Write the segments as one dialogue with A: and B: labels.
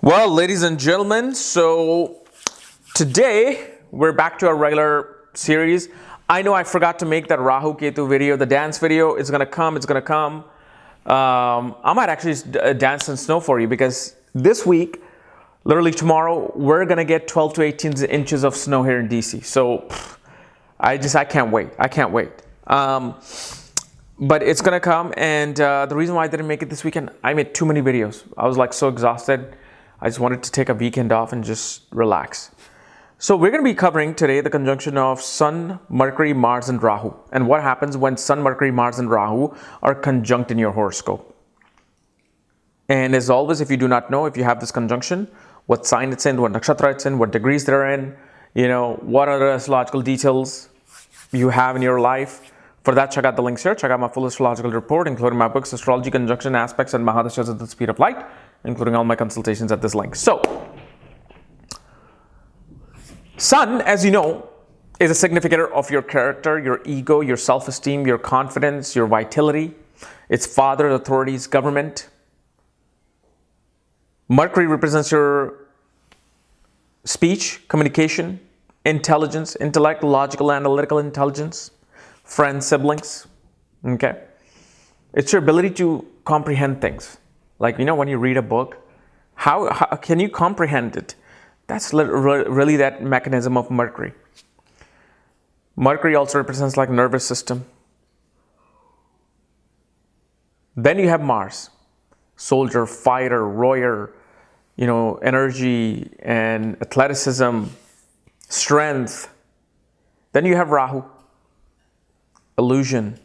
A: Well, ladies and gentlemen, so today we're back to our regular series. I know I forgot to make that Rahu Ketu video, the dance video. It's gonna come. I might actually dance in snow for you because this week, literally tomorrow, we're gonna get 12 to 18 inches of snow here in DC. So I can't wait. But it's gonna come, and the reason why I didn't make it this weekend, I made too many videos. I was like so exhausted. I just wanted to take a weekend off and just relax. So we're going to be covering today the conjunction of Sun, Mercury, Mars, and Rahu, and what happens when Sun, Mercury, Mars, and Rahu are conjunct in your horoscope. And as always, if you do not know, if you have this conjunction, what sign it's in, what nakshatra it's in, what degrees they're in, what other astrological details you have in your life. For that, check out the links here. Check out my full astrological report, including my books, Astrology, Conjunction Aspects, and Mahadashas at the Speed of Light, including all my consultations at this link. So, Sun, as you know, is a significator of your character, your ego, your self-esteem, your confidence, your vitality. It's father, authorities, government. Mercury represents your speech, communication, intelligence, intellect, logical, analytical intelligence, friends, siblings. Okay, it's your ability to comprehend things. Like, when you read a book, how can you comprehend it? That's really that mechanism of Mercury. Mercury also represents like nervous system. Then you have Mars, soldier, fighter, warrior, energy and athleticism, strength. Then you have Rahu, illusion,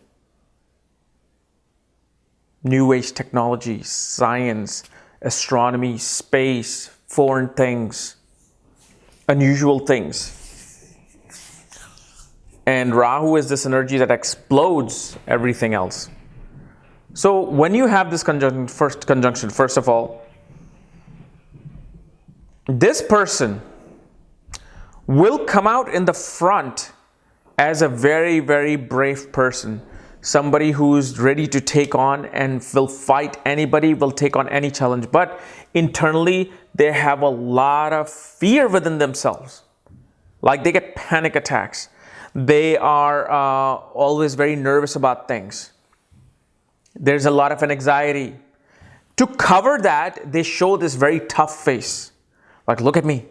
A: new age technology, science, astronomy, space, foreign things, unusual things. And Rahu is this energy that explodes everything else. So when you have this conjunction, first of all, this person will come out in the front as a very, very brave person. Somebody who's ready to take on and will fight anybody, will take on any challenge. But internally, they have a lot of fear within themselves. Like they get panic attacks. They are always very nervous about things. There's a lot of anxiety. To cover that, they show this very tough face. Like, look at me.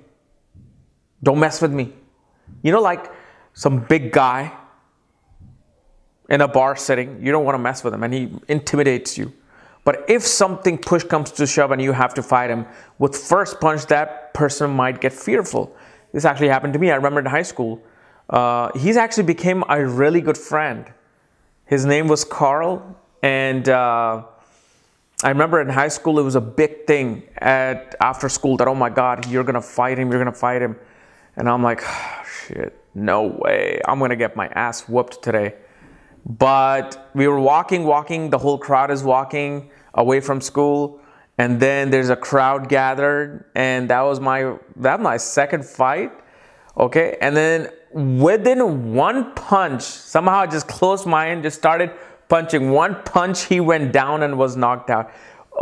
A: Don't mess with me. Like some big guy in a bar setting, you don't want to mess with him and he intimidates you. But if something push comes to shove and you have to fight him, with first punch, that person might get fearful. This actually happened to me. I remember in high school, he's actually became a really good friend. His name was Carl, and I remember in high school, it was a big thing after school that, oh my God, you're going to fight him. And I'm like, oh, shit, no way. I'm going to get my ass whooped today. But we were walking, the whole crowd is walking away from school. And then there's a crowd gathered. And that was my second fight. Okay. And then within one punch, somehow I just closed my hand, just started punching. One punch, he went down and was knocked out.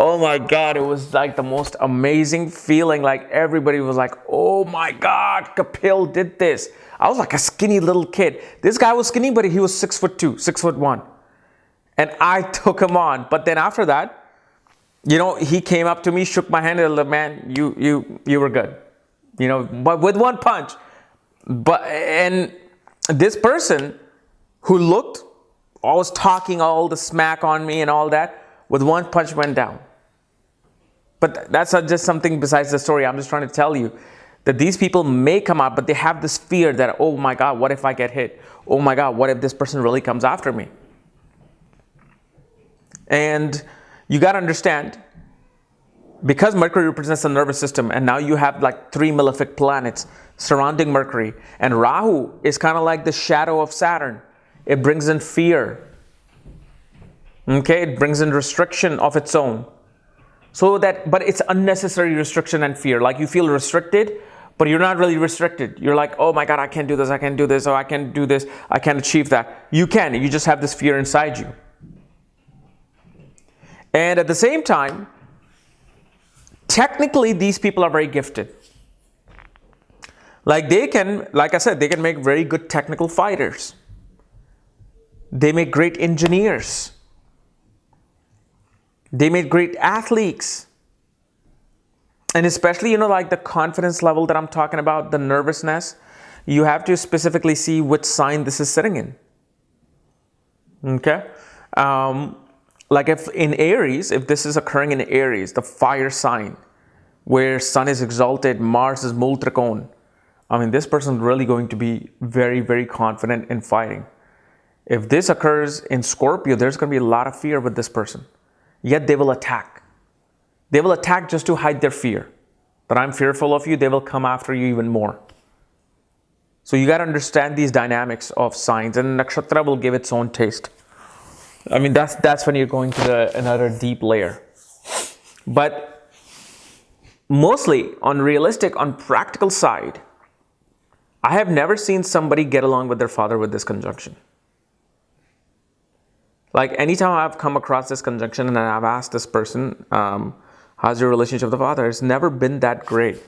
A: Oh my God, it was like the most amazing feeling. Like everybody was like, oh my God, Kapiel did this. I was like a skinny little kid. This guy was skinny, but he was 6'2", 6'1". And I took him on. But then after that, he came up to me, shook my hand, and said, man, you were good. But with one punch. And this person who was talking all the smack on me and all that, with one punch went down. But that's just something besides the story. I'm just trying to tell you that these people may come out, but they have this fear that, oh my God, what if I get hit? Oh my God, what if this person really comes after me? And you got to understand, because Mercury represents the nervous system, and now you have like 3 malefic planets surrounding Mercury, and Rahu is kind of like the shadow of Saturn. It brings in fear. Okay, it brings in restriction of its own. But it's unnecessary restriction and fear. Like you feel restricted, but you're not really restricted. You're like, oh my God, I can't do this, or I can't do this, I can't achieve that. You just have this fear inside you. And at the same time, Technically, these people are very gifted. Like I said, they can make very good technical fighters. They make great engineers. They make great athletes. And especially, like the confidence level that I'm talking about, the nervousness, you have to specifically see which sign this is sitting in. Okay? Like if in Aries, if this is occurring in Aries, the fire sign, where Sun is exalted, Mars is Multrikon, this person is really going to be very, very confident in fighting. If this occurs in Scorpio, there's going to be a lot of fear with this person. Yet they will attack. They will attack just to hide their fear. That I'm fearful of you, they will come after you even more. So you got to understand these dynamics of signs, and nakshatra will give its own taste. That's when you're going to another deep layer. But mostly on practical side, I have never seen somebody get along with their father with this conjunction. Like anytime I've come across this conjunction and I've asked this person, how's your relationship with the father? It's never been that great.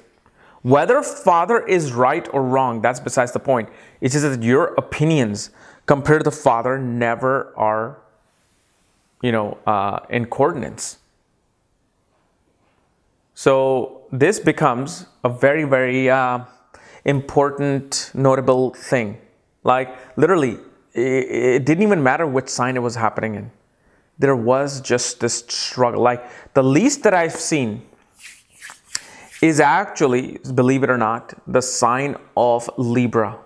A: Whether father is right or wrong, that's besides the point. It's just that your opinions compared to the father never are, in coordinates. So this becomes a very, very important, notable thing. Like literally, it didn't even matter which sign it was happening in. There was just this struggle. Like the least that I've seen is actually, believe it or not, the sign of Libra.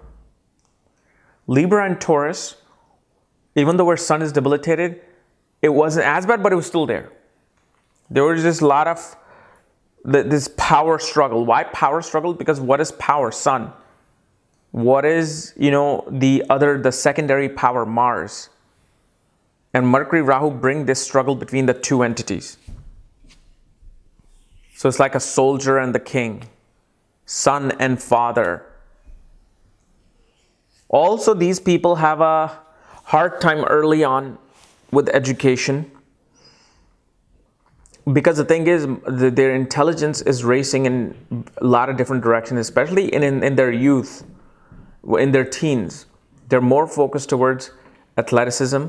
A: Libra and Taurus, even though our sun is debilitated, it wasn't as bad, but it was still there. There was just a lot of this power struggle. Why power struggle? Because what is power? Sun. What is, the secondary power, Mars? And Mercury, Rahu bring this struggle between the two entities. So it's like a soldier and the king, son and father. Also, these people have a hard time early on with education. Because the thing is, their intelligence is racing in a lot of different directions, especially in their youth. In their teens, they're more focused towards athleticism,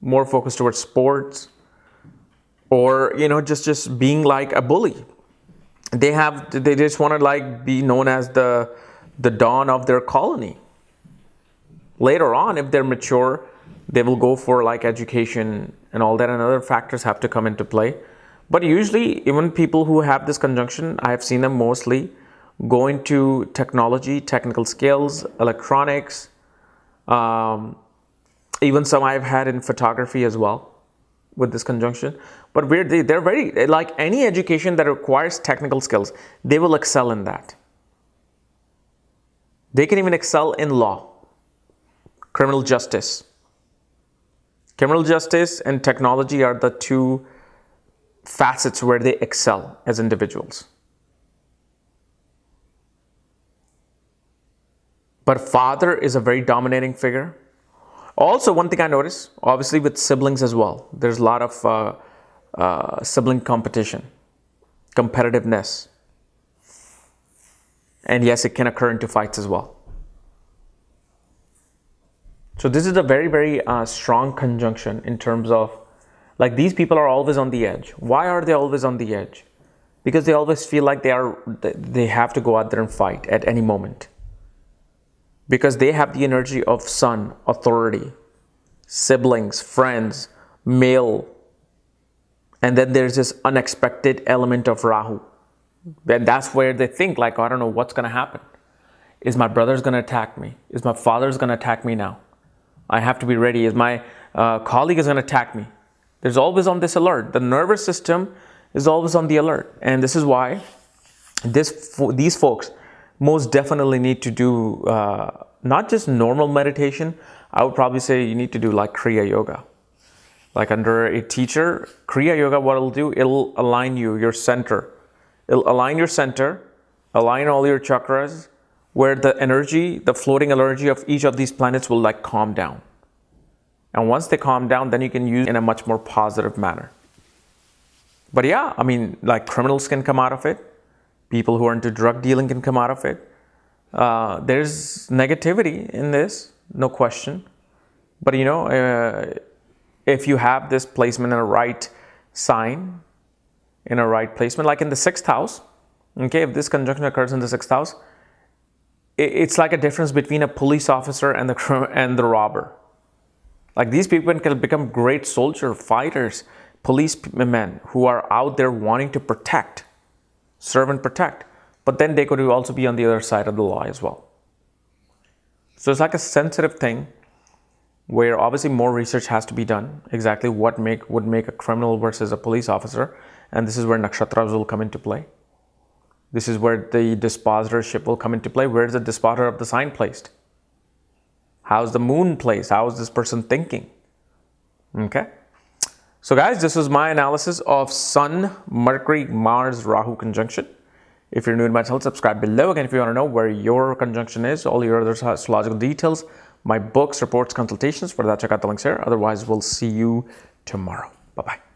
A: more focused towards sports, or just being like a bully. They just want to be known as the dawn of their colony. Later on, if they're mature, they will go for education and all that, and other factors have to come into play. But usually, even people who have this conjunction, I have seen them mostly go into technology, technical skills, electronics, even some I've had in photography as well with this conjunction. But they're very, like any education that requires technical skills, they will excel in that. They can even excel in law, criminal justice. Criminal justice and technology are the two facets where they excel as individuals. But father is a very dominating figure. Also, one thing I noticed, obviously with siblings as well, there's a lot of sibling competition, competitiveness. And yes, it can occur into fights as well. So this is a very, very strong conjunction in terms of, these people are always on the edge. Why are they always on the edge? Because they always feel like they have to go out there and fight at any moment. Because they have the energy of sun, authority, siblings, friends, male. And then there's this unexpected element of Rahu. And that's where they think I don't know what's going to happen. Is my brother's going to attack me? Is my father's going to attack me now? I have to be ready. Is my colleague is going to attack me? There's always on this alert. The nervous system is always on the alert. And this is why these folks most definitely need to do not just normal meditation. I would probably say you need to do Kriya Yoga. Under a teacher, Kriya Yoga, what it'll do, it'll align your center. It'll align your center, align all your chakras, where the energy, the floating energy of each of these planets will calm down. And once they calm down, then you can use in a much more positive manner. But yeah, I mean, like criminals can come out of it. People who are into drug dealing can come out of it. There's negativity in this, no question. But if you have this placement in a right sign, in a right placement, like in the 6th house, okay, if this conjunction occurs in the 6th house, it's like a difference between a police officer and the robber. Like these people can become great soldier, fighters, policemen who are out there wanting to protect, serve and protect. But then they could also be on the other side of the law as well. So it's like a sensitive thing where obviously more research has to be done. Exactly what would make a criminal versus a police officer. And this is where nakshatras will come into play. This is where the dispositorship will come into play. Where is the dispositor of the sign placed? How's the moon placed? How is this person thinking? Okay. So guys, this was my analysis of Sun, Mercury, Mars, Rahu conjunction. If you're new to my channel, subscribe below. Again, if you want to know where your conjunction is, all your other astrological details, my books, reports, consultations, for that check out the links here. Otherwise, we'll see you tomorrow. Bye-bye.